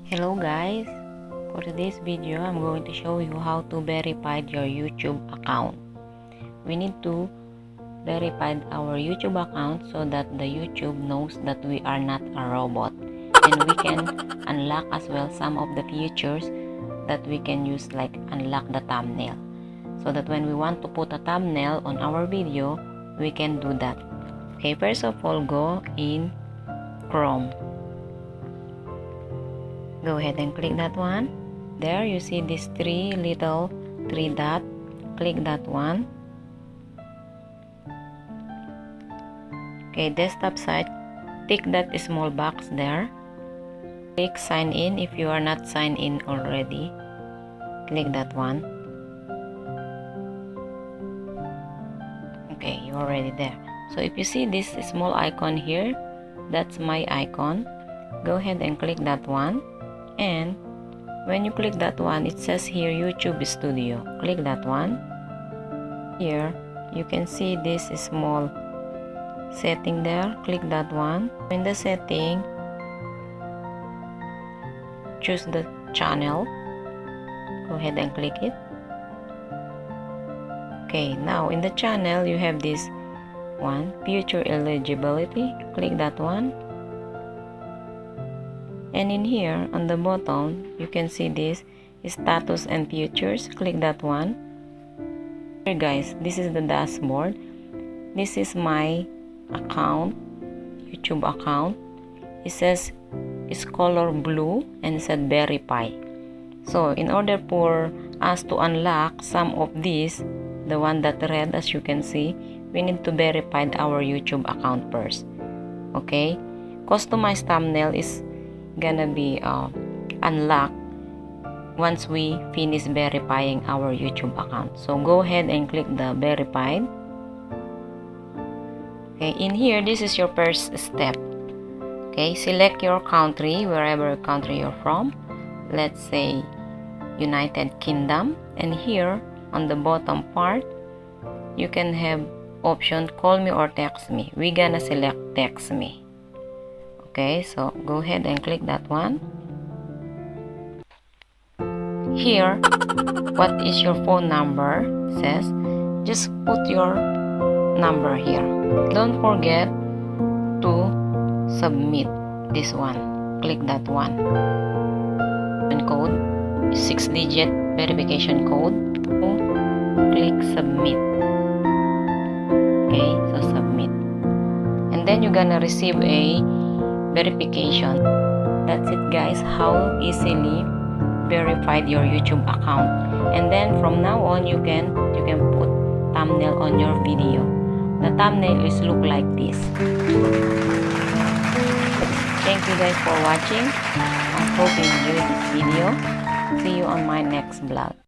Hello guys, for today's video I'm going to show you how to verify your YouTube account. We need to verify our YouTube account so that the YouTube knows that we are not a robot, and we can unlock as well some of the features that we can use, like unlock the thumbnail, so that when we want to put a thumbnail on our video we can do that. Okay, first of all, go in Chrome. Go ahead and click that one. There you see these three dot. Click that one. Okay, desktop site, tick that small box there. Click sign in if you are not signed in already. Click that one. Okay, you're already there. So if you see this small icon here, that's my icon. Go ahead and click that one. And when you click that one, it says here YouTube Studio. Click that one. Here you can see this small setting there. Click that one. In the setting, choose the channel. Go ahead and click it. Okay, now in the channel you have this one, future eligibility. Click that one. And in here on the bottom you can see this status and futures. Click that one. Here guys, this is the dashboard. This is my account, YouTube account. It says it's color blue and it said verify. So in order for us to unlock some of these, the one that red, as you can see, we need to verify our YouTube account first. Okay, customized thumbnail is gonna be unlocked once we finish verifying our YouTube account. So go ahead and click the verified. Okay, in here this is your first step. Okay, select your country, wherever country you're from. Let's say United Kingdom, and here on the bottom part you can have option call me or text me. We're gonna select text me. Okay, so go ahead and click that one. Here, what is your phone number says, just put your number here. Don't forget to submit this one. Click that one. And code, 6-digit verification code. Click submit. Okay, so submit. And then you're gonna receive a verification. That's it guys, how easily verified your YouTube account. And then from now on you can put thumbnail on your video. The thumbnail is look like this. Thank you guys for watching. I hope you enjoyed this video. See you on my next vlog.